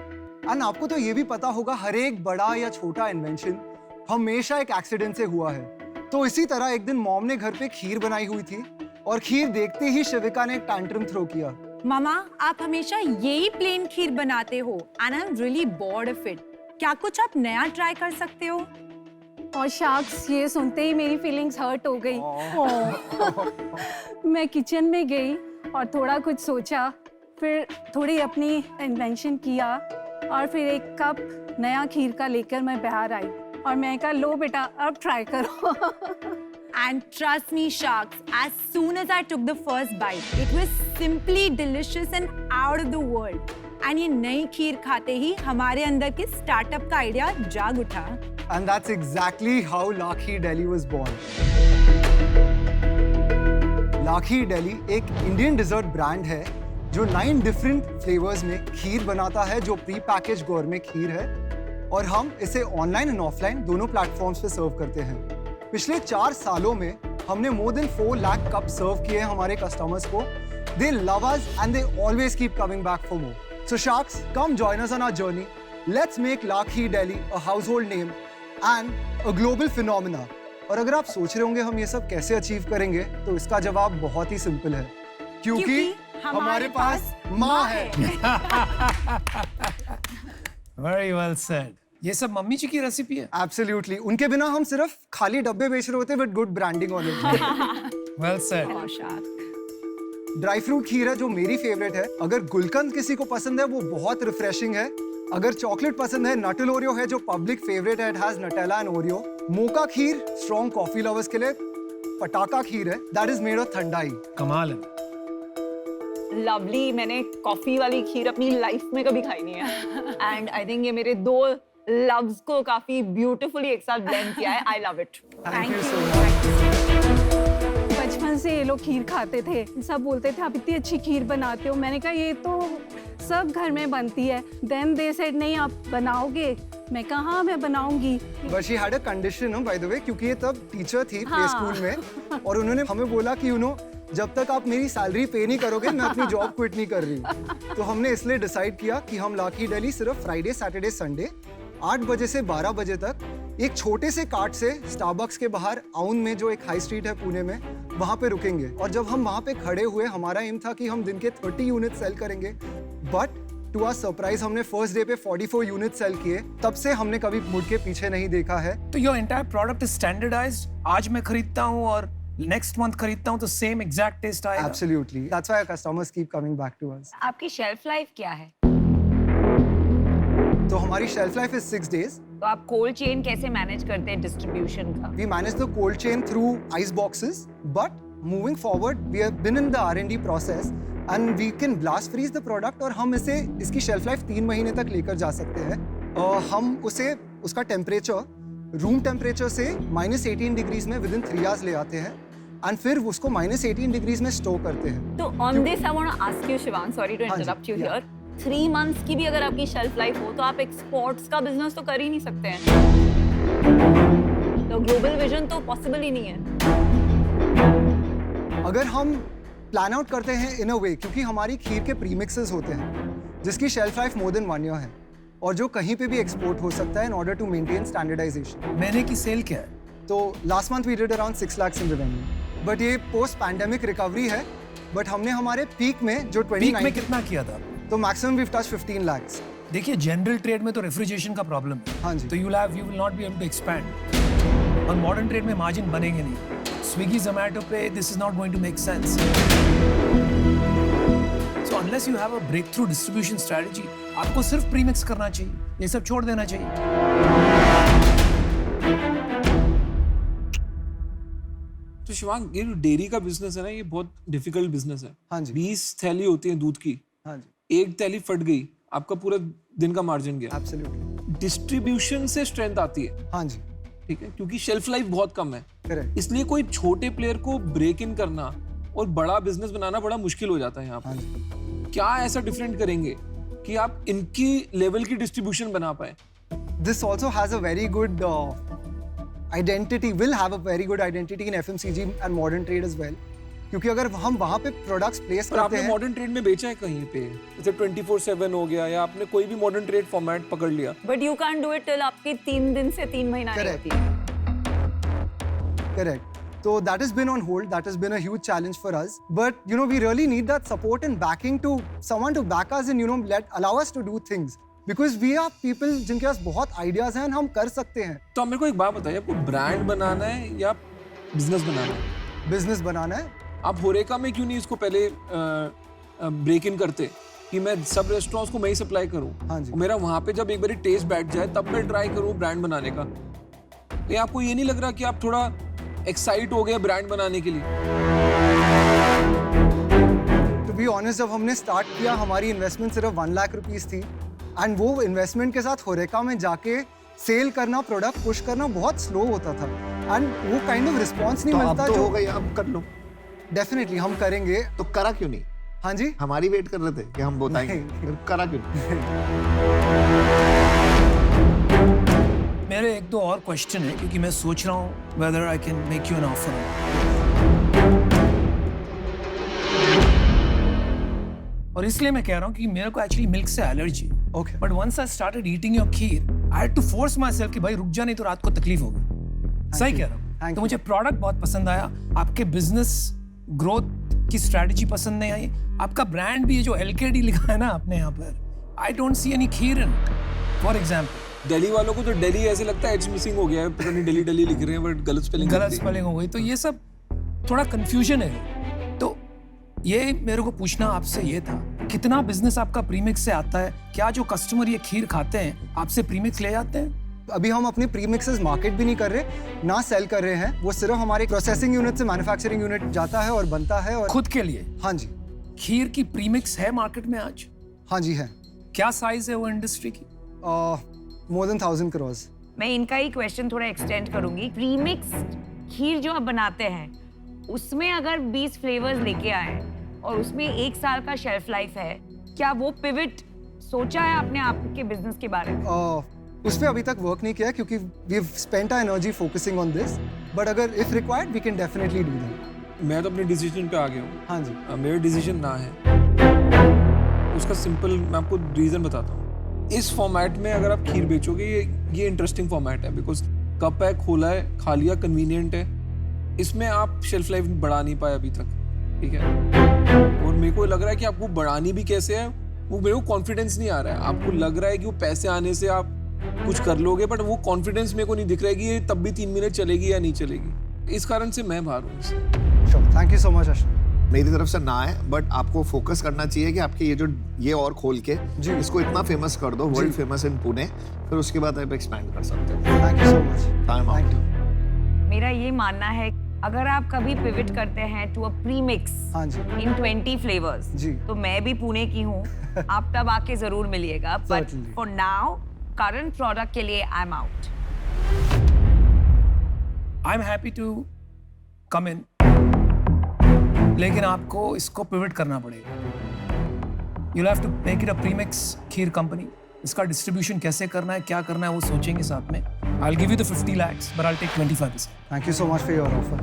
एंड आपको तो ये भी पता होगा, हर एक बड़ा या छोटा इन्वेंशन हमेशा एक एक्सीडेंट से हुआ है। तो इसी तरह एक दिन मॉम ने घर पे खीर बनाई हुई थी और खीर देखते ही शिविका ने एक टैंट्रम थ्रो किया। मामा, आप हमेशा यही प्लेन खीर बनाते हो and I am really bored of it. क्या कुछ आप नया ट्राई कर सकते हो? और शार्क्स, ये सुनते ही मेरी फीलिंग्स हर्ट हो गई। मैं किचन में गई और थोड़ा कुछ सोचा, फिर थोड़ी अपनी इन्वेंशन किया और फिर एक कप नया खीर का लेकर मैं बाहर आई और मैं कहा, लो बेटा अब ट्राई करो। And trust me sharks, as soon as I took the first bite, it was simply delicious and out of the world. And ये नई खीर खाते ही हमारे अंदर के स्टार्टअप का आइडिया जाग उठा। And that's exactly how La Kheer Delhi was born. La Kheer Delhi एक इंडियन डिजर्ट ब्रांड है जो 9 डिफरेंट फ्लेवर्स में खीर बनाता है, जो प्री पैकेज गोरमे खीर है, और हम इसे ऑनलाइन एंड ऑफलाइन दोनों प्लेटफॉर्म्स पे सर्व करते हैं। पिछले 4 सालों में हमने मोर देन 4 लाख कप सर्व किए हैं हमारे कस्टमर्स को। They love us and they always keep coming back for more. So sharks, come join us on our journey. Let's make La Kheer Delhi a household name and a global phenomena. और अगर आप सोच रहे होंगे हम ये सब कैसे अचीव करेंगे, तो इसका जवाब बहुत ही सिंपल है, क्योंकि हमारे पास माँ है। Very well said. ये सब मम्मी जी की रेसिपी है? Absolutely. उनके बिना हम सिर्फ खाली डब्बे बेच रहे होते, with good branding on it. Well said. Dry fruit खीर है जो मेरी फेवरेट है। अगर गुलकंद किसी को पसंद है, वो बहुत रिफ्रेशिंग है। अगर चॉकलेट पसंद है, नटल ओरियो है जो पब्लिक फेवरेट है, it has Nutella and Oreo. Mocha kheer strong coffee lovers के लिए। पटाखा खीर है, that is made of thandai. कमाल है। लवली, मैंने कॉफी वाली खीर अपनी लाइफ में कभी खाई नहीं है एंड आई थिंक ये मेरे 2 लव्स को काफी ब्यूटीफुली एक साथ ब्लेंड किया है। I love it. Thank you so much. बचपन से ये लोग खीर खाते थे, सब बोलते थे आप इतनी अच्छी खीर बनाते हो। मैंने कहा ये तो सब घर में बनती है। देन दे सेड नहीं आप बनाओगे? मैं कहा हाँ मैं बनाऊंगी। But she had a condition by the way, क्योंकि ये तब टीचर थी प्ले स्कूल में, और उन्होंने हमें बोला कि जब तक आप मेरी सैलरी पे नहीं करोगे मैं अपनी जॉब क्विट नहीं कर रही। तो हमने इसलिए डिसाइड किया कि हम ला खीर दिल्ली सिर्फ फ्राइडे, सैटरडे, संडे 8 बजे से 12 बजे तक एक छोटे से कार्ट से स्टारबक्स के बाहर आउन में जो एक हाई स्ट्रीट है पुणे में, वहाँ पे रुकेंगे। और जब हम वहाँ पे खड़े हुए, हमारा एम था कि हम दिन के 30 यूनिट सेल करेंगे, बट टू आवर सरप्राइज हमने फर्स्ट डे पे 44 यूनिट सेल किए। तब से हमने कभी मुड़ के पीछे नहीं देखा है। तो your entire product is standardised. आज मैं खरीदता हूँ और नेक्स्ट मंथ खरीदता हूँ तो सेम एग्जैक्ट टेस्ट आएगा। Absolutely. That's why our customers keep coming back to us. आपकी शेल्फ लाइफ क्या है? तो हमारी शेल्फ लाइफ इज 6 days. तो आप कोल्ड चेन कैसे मैनेज करते हैं डिस्ट्रीब्यूशन का? We manage the cold chain through ice boxes, but moving forward, we have been in the R&D process and we can blast freeze the product और हम इसे इसकी शेल्फ लाइफ 3 महीने तक लेकर जा सकते हैं। हम उसे उसका टेम्परेचर रूम टेम्परेचर से -18 डिग्रीज में विद इन 3 आवर्स ले आते हैं एंड फिर उसको -18 डिग्रीज में स्टोर करते हैं। तो on this I want to ask you Shivang, sorry to interrupt you here, 3 months की भी अगर आपकी शेल्फ लाइफ हो तो आप एक्सपोर्ट्स का बिजनेस तो कर ही नहीं सकते हैं, तो ग्लोबल विजन तो पॉसिबल ही नहीं है। अगर हम प्लान आउट करते हैं इन अ वे, क्योंकि हमारी खीर के प्रीमिक्सेस होते हैं जिसकी shelf life more than 1 year है और जो कहीं पे भी एक्सपोर्ट हो सकता है in order to maintain standardisation. महीने की सेल क्या है? तो last month we did around 6 lakhs in revenue, but ये पोस्ट पैंडेमिक रिकवरी है। बट हमने हमारे पीक में जो 2019 पीक में कितना किया था? तो मैक्सिमम वी टच 15 lakhs। देखिए जनरल ट्रेड में तो रेफ्रिजरेशन का प्रॉब्लम है, हाँ जी, तो you will not be able to expand. और मॉडर्न ट्रेड में मार्जिन बनेंगे नहीं। स्विगी जोमैटो पे this is not going to make sense. So unless you have a breakthrough distribution strategy, आपको सिर्फ प्रीमिक्स करना चाहिए, ये सब छोड़ देना चाहिए। तो शिवांग, ये जो डेयरी का बिजनेस है ना, ये बहुत डिफिकल्ट बिजनेस है। हाँ जी। 20 थैली होती है दूध की, हाँ जी, एक थैली फट गई, आपका पूरा दिन का मार्जिन गया। एब्सोल्युटली। डिस्ट्रीब्यूशन से स्ट्रेंथ आती है। हाँ जी, ठीक है, क्योंकि शेल्फ लाइफ बहुत कम है। करेक्ट। इसलिए कोई छोटे प्लेयर को ब्रेक इन करना और बड़ा बिजनेस बनाना बड़ा मुश्किल हो जाता है यहाँ हाँ पर। क्या ऐसा डिफरेंट करेंगे कि आप इनकी लेवल की डिस्ट्रीब्यूशन बना पाए? This also has a very good identity, will have a very good identity in FMCG and modern trade as well. क्योंकि अगर हम वहाँ पे प्रोडक्ट्स प्लेस पर करते आपने हैं, मॉडर्न ट्रेड में बेचा है कहीं पे, जैसे 24/7 हो गया, या आपने कोई भी मॉडर्न ट्रेड फॉर्मेट पकड़ लिया? But you can do it till आपकी 3 दिन से 3 महीना नहीं होती है। correct. So that has been on hold. That has been a huge challenge for us. But you know, we really need that support and backing to someone to back us and you know, allow us to do things. Because we are people जिनके पास बहुत ideas हैं, हम कर सकते हैं। तो आप मेरे को एक बात बताइए, आपको ब्रांड बनाना है या बिजनेस बनाना है? बिजनेस बनाना है। आप होरेका में क्यों नहीं इसको पहले ब्रेक इन करते कि मैं सब रेस्टोरेंट्स को मैं ही सप्लाई करूं? हाँ जी। और मेरा वहां पे जब एक बारी टेस्ट बैठ जाए तब मैं ट्राई करूं ब्रांड बनाने का। तो आपको ये नहीं लग रहा कि आप थोड़ा एक्साइट हो गए ब्रांड बनाने के लिए? To be honest, जब हमने स्टार्ट किया हमारी इन्वेस्टमेंट सिर्फ 1 लाख रुपीस थी एंड वो इन्वेस्टमेंट के साथ होरेका में जाके सेल करना, प्रोडक्ट पुश करना बहुत स्लो होता था एंड वो काइंड ऑफ रिस्पॉन्स नहीं मिलता। अब तो हो गई, अब कर लो। डेफिनेटली हम करेंगे। तो करा क्यों नहीं? हाँ जी, हमारी वेट कर रहे थे कि हम बताएंगे, करा क्यों नहीं? मेरे 1-2 और क्वेश्चन है क्योंकि मैं सोच रहा हूँ whether I can make you an offer. और इसलिए मैं कह रहा हूँ कि मेरे को एक्चुअली मिल्क से एलर्जी है। Okay. But once I started eating your kheer, I had to force myself कि भाई रुक जा, नहीं तो रात को तकलीफ होगी। सही कह रहा हूँ। तो मुझे प्रोडक्ट बहुत पसंद आया, आपके बिजनेस ग्रोथ की स्ट्रेटजी पसंद नहीं आई, आपका ब्रांड भी है जो LKD लिखा है ना आपने यहाँ पर, I don't see any kheer in it. For example, Delhi वालों को तो दिल्ली ऐसे लगता है एच मिसिंग हो गया है, पता नहीं दिल्ली लिख रहे हैं बट गलत स्पेलिंग हो गई, तो ये सब थोड़ा कंफ्यूजन है। तो ये मेरे को पूछना आपसे ये था, कितना बिजनेस आपका प्रीमिक्स से आता है? क्या जो कस्टमर ये खीर खाते हैं आपसे प्रीमिक्स ले जाते हैं? अभी हम अपने प्रीमिक्सेस मार्केट भी नहीं कर रहे, ना सेल कर रहे हैं, वो सिर्फ हमारे प्रोसेसिंग यूनिट से मैन्युफैक्चरिंग यूनिट जाता है और बनता है और खुद के लिए। हाँ जी। खीर की प्रीमिक्स है मार्केट में आज? हाँ जी है। क्या साइज है वो इंडस्ट्री की? more than 1,000 crores. मैं इनका ही क्वेश्चन थोड़ा एक्सटेंड करूंगी। प्रीमिक्स खीर जो आप बनाते हैं उसमें अगर 20 फ्लेवर्स लेके आए और उसमें 1 साल का शेल्फ लाइफ है, क्या वो पिवट सोचा है आपने आपके बिजनेस के बारे में? उस पे अभी तक वर्क नहीं किया क्योंकि we have spent our energy focusing on this, but अगर if required we can definitely do that. मैं तो अपने डिसीजन पे आ गया हूँ। हाँ जी। मेरा डिसीजन ना है, उसका सिंपल मैं आपको रीजन बताता हूँ। इस फॉर्मेट में अगर आप खीर बेचोगे, ये इंटरेस्टिंग फॉर्मेट है बिकॉज कप है, खोला है, खा लिया, कन्वीनियंट है। इसमें आप शेल्फ लाइफ बढ़ा नहीं पाए अभी तक, ठीक है? और मेरे को लग रहा है कि आपको बढ़ानी भी कैसे है, वो मेरे को कॉन्फिडेंस नहीं आ रहा है। आपको लग रहा है कि वो पैसे आने से आप कुछ कर लोगे, बट वो कॉन्फिडेंस मेरे को नहीं दिख रहा है कि ये तब भी 3 महीने चलेगी या नहीं चलेगी। इस कारण से मैं बाहर हूँ इससे। Thank you so much Ashwin. मेरी तरफ से ना है, बट आपको फोकस करना चाहिए कि आपके ये और खोल के इसको इतना फेमस कर दो, वर्ल्ड फेमस इन पुणे, फिर उसके बाद आप एक्सपैंड कर सकते हो। Thank you so much. Time out. मेरा ये मानना है अगर आप कभी पिवट करते हैं टू अ प्रीमिक्स हाँ जी इन 20 फ्लेवर्स जी तो मैं भी पुणे की हूँ आप तब आके जरूर मिलिएगा but for now current product के लिए I am out I am happy to come in, लेकिन आपको इसको पिवट करना पड़ेगा. You'll have to make it a premix kheer company. इसका डिस्ट्रीब्यूशन कैसे करना है, क्या करना है, वो सोचेंगे साथ में. I'll give you the 50 lakhs, but I'll take 25%. Thank you so much for your offer.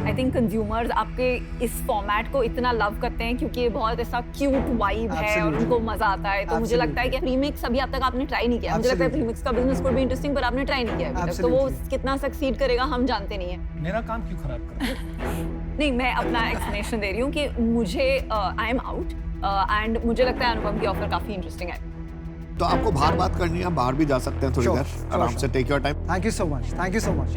I think consumers आपके इस फॉर्मेट को इतना लव करते हैं क्योंकि ये बहुत ऐसा क्यूट वाइब है और उनको मजा आता है. तो मुझे लगता है कि प्रीमिक्स अभी अब तक आपने ट्राई नहीं किया. मुझे लगता है प्रीमिक्स का बिजनेस कोड भी इंटरेस्टिंग पर आपने ट्राई नहीं किया अभी तक. तो वो कितना सक्सीड करेगा हम जानते नहीं है. मेरा काम क्यों खराब कर रहा है? नहीं, मैं अपना एक्सप्लेनेशन दे रही हूँ कि मुझे आई एम आउट एंड मुझे लगता है अनुपम की ऑफर काफी इंटरेस्टिंग है. तो आपको बाहर बात करनी है, बाहर भी जा सकते हैं थोड़ी देर आराम से. Take your time. Thank you so much. Thank you so much.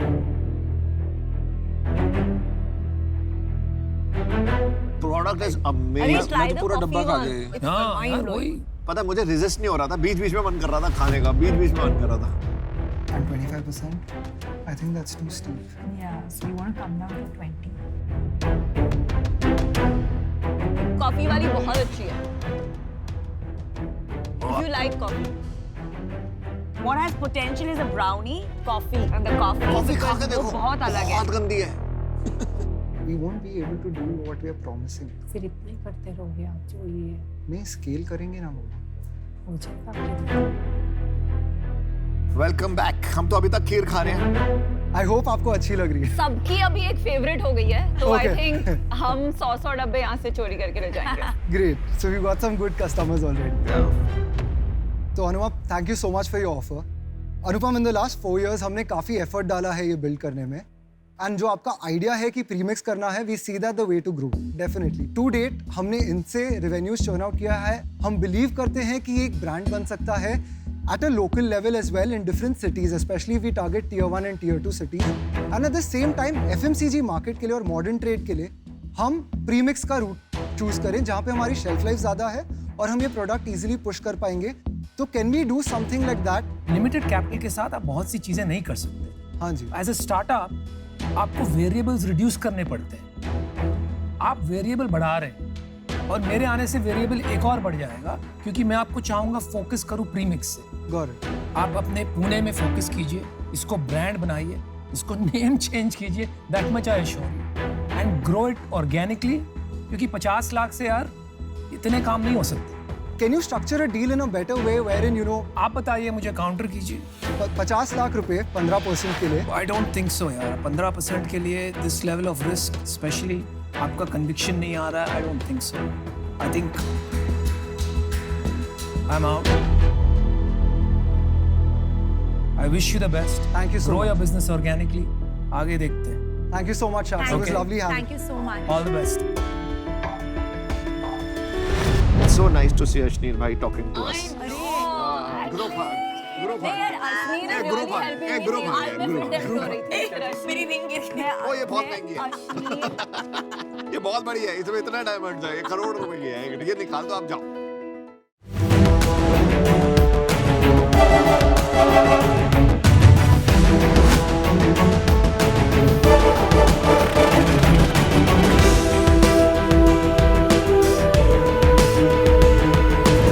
Product is amazing. मैं तो पूरा डब्बा खा गए. हाँ, वही. पता है मुझे रेजिस्ट नहीं हो रहा था, बीच बीच में मन कर रहा था खाने का, बीच बीच में मन कर रहा था. And 25%? I think that's too steep. Yeah, so you want to come down to 20. Coffee वाली बहुत अच्छी है. If you like coffee. What has potential is a brownie, coffee. and the coffee. Coffee खा के because देखो, वो बहुत अलग है. बहुत गंदी है. We won't be able to do what we are promising. फिर इतने करते रहोगे आप जो ये नहीं, स्केल करेंगे ना वो. हो जाएगा. Welcome back. हम तो अभी तक खीर खा रहे हैं. आई होप आपको अच्छी लग रही है. सबकी अभी एक फेवरेट हो गई है तो आई Okay. थिंक हम 100 डब्बे यहाँ से चोरी करके ले जाएंगे. Great. So we got some good customers already. तो अनुपम, thank you so much for your offer. Anupam, in the last 4 years हमने काफी एफर्ट डाला है ये बिल्ड करने में. एंड जो आपका आइडिया है कि प्रीमिक्स करना है, we see that the way to grow. Definitely to date हमने इनसे रेवेन्यूज चर्न आउट किया है. हम बिलीव करते हैं कि एक ब्रांड बन सकता है at a local level as well in different cities, especially if we target tier 1 and tier 2 cities. And at the same time FMCG market के लिए और मॉडर्न ट्रेड के लिए हम प्रीमिक्स का रूट चूज करें जहाँ पे हमारी शेल्फ लाइफ ज़्यादा है और हम ये प्रोडक्ट इजीली पुश कर पाएंगे. तो can we do something like that? Limited capital के साथ आप बहुत सी चीजें नहीं कर सकते. हाँ जी. एज ए स्टार्टअप आपको वेरिएबल्स रिड्यूस करने पड़ते हैं. आप वेरिएबल बढ़ा रहे हैं और मेरे आने से वेरिएबल एक और बढ़ जाएगा क्योंकि मैं आपको चाहूंगा फोकस करूं प्रीमिक्स से. आप अपने पुणे में फोकस कीजिए, इसको ब्रांड बनाइए, इसको नेम चेंज कीजिए. That much I assure you. And grow it organically क्योंकि 50 लाख से यार इतने काम नहीं हो सकते. Can you structure a deal in a better way wherein you know? आप बताइए, मुझे काउंटर कीजिए. 50 लाख रुपए 15% के लिए. आई डोंट थिंक सो यार. 15% के लिए this level of risk, specially आपका कन्विक्शन नहीं आ रहा है. I don't think so. I think I am out. I wish you the best. Thank you so much. Grow much. your business organically. आगे देखते हैं. Thank you so much, Shah. It was lovely having you. Thank you so much. All the best. It's so nice to see Ashneer bhai talking to us. Group hug. Group hug. Group hug. Group hug. मेरी ring ओ ये बहुत महंगी है. ये बहुत बड़ी है. इसमें इतना डायमंड है. ये करोड़ रुपए की है. ये निकाल दो, आप जाओ.